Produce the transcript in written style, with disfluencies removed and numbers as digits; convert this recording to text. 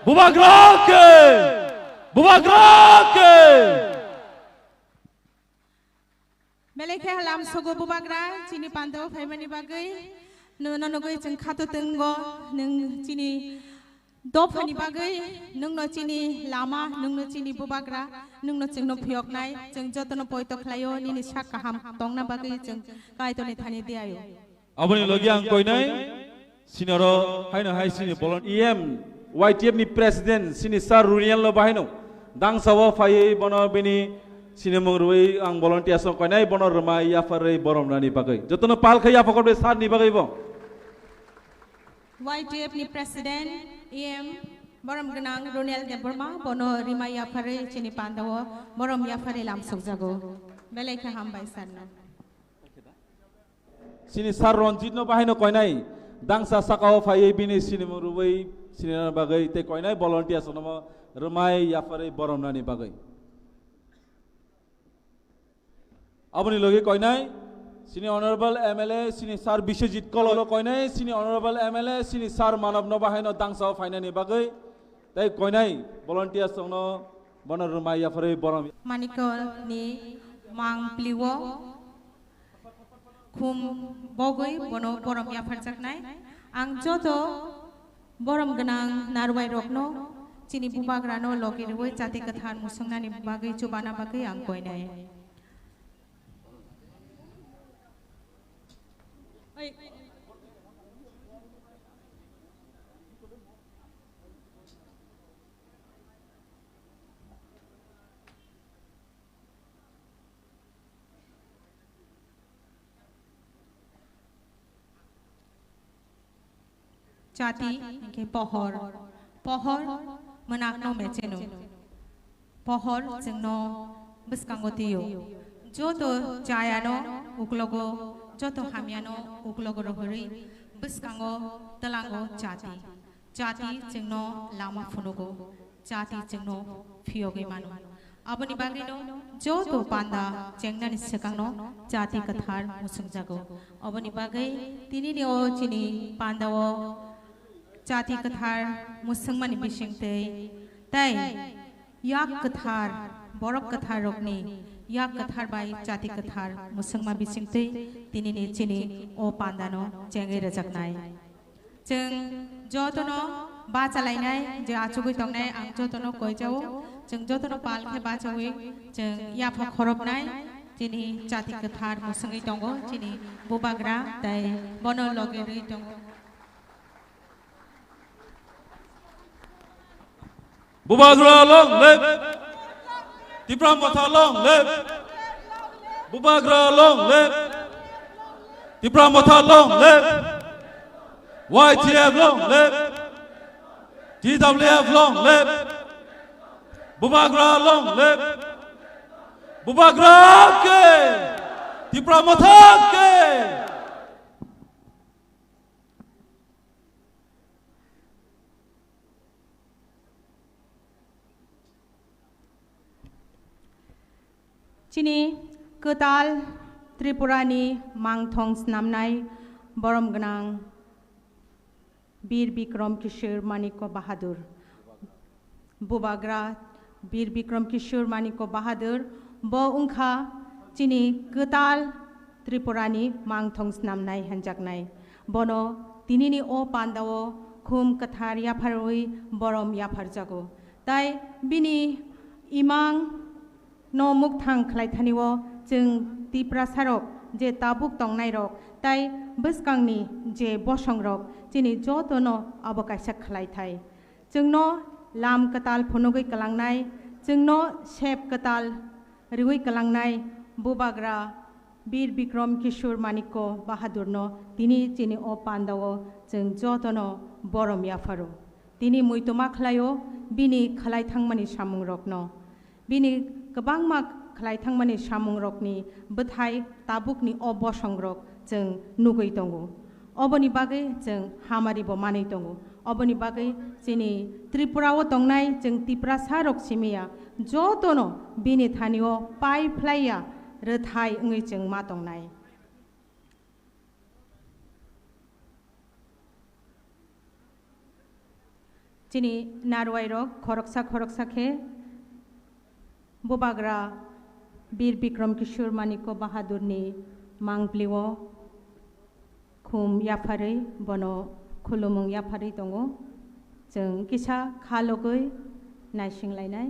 Bubagrake Bubagrake Meleke halam sogo bubagra cini pando family bagai nono nogoi jeng khato tenggo neng cini dopani bagai neng no cini lama neng no cini bubagra neng no jeng no phiok nai jeng jotono poito khlayo nini sak kaham tongna bagai jeng kai to ne thani diayo Aboni logi ang koi nai sinoro hai na hai sini bolon YTF ni presiden sini sar runian lo bahino dang sawo fai bono bini sini mengruai ang volunteer song koi nai bono remai ya farai borom nani bagai jotono pal khaya fakor be sar ni bagai bo YTF ni presiden borom genang Ronel de Burma bono rimaya fare chini pandawo borom ya fare lam sokjago beleka hambai sarna sini sar ronjit no bahino koi nai dang sa sakao fai bini sini mengruai sini na bagai te koi nai volunteer song nama remai ya farai borom nani bagai Aboni logi koi nai sini honorable MLA sini sar Biswajit Kololo koi nai sini honorable MLA sini sar Manav no bahino dang sa fai nani bagai tai koi nai volunteer song no bono remai ya farai borom Maniko ni mang pliwo khum bogoi bono borom ya farjak nai ang joto borom genang narwai rokno chini bubagrano logi roi jati kathan musangna ni bagai chubana bagai ang koi nai Jati ke pohor menakno meceno pohor jengno beskangotiyo joto jayano uklogo joto hamiano uklogo rohori beskango telango jati jengno lama funogo jati jengno phiyoge mano aboni bagino joto panda jengna ni sekangno jati kathar musungjago aboni bagai tini ni o chini pandawo Jati kathar musangmani bisingte tai yak kathar borok kathar rokni yak kathar bai jati kathar musangma bisingte tini ni chini o pandano jenge rajaknai jeng jotono ba chalainai je achugui tongnai ang jotono koijao jeng jotono palkhe ba chawi jeng yafa khorobnai chini jati kathar musangai tongo chini bubagra tai bono logeri tongo Bubagra long live Tipram Matha long live Bubagra long live Tipram Matha long live YTF long live TWF long live Bubagra long live Bubagra ke Tipram Matha ke Chini ketal Tripurani mangthong snamnai borom genang Bir Bikram Kishore Maniko Bahadur Bubagra Bir Bikram Kishore Maniko Bahadur bo ungkha chini ketal Tripurani mangthong snamnai hanjaknai bono tinini o pandawo khum kathar yapharoi borom yapharjago tai bini imang no muk thang khlai thaniwo jeng tipra sarok je tabuk tongnai rok tai buskangni je bosong rok chini jotono abokaisa khlai thai jengno lam katal phonogoi kalangnai jengno sep katal riwei kalangnai bubagra Bir Bikram Kishore Maniko Bahadur no tini chini o pandawo jeng jotono borom yafaro tini muitoma khlayo bini khlai thangmani samung rokno bini Kabang mak khlai thangmani samung rokni bethai tabukni obosong rok jeng nugui tongo oboni bagai jeng hamari bo manei tongo oboni bagai chini Tripura o tongnai jeng Tipra sarok simia jotono bini thanio pai phlaiya rethai ngui jeng ma tongnai चिनी नारवाइरो खरकसा खे बोबाग्रा बीर बिक्रम किशोर मानिको बहादुरनि मांगप्लिवो खुम याफारै बनो खुलुमुं याफारै दङ जों किसा खालगै नायसिंलायनाय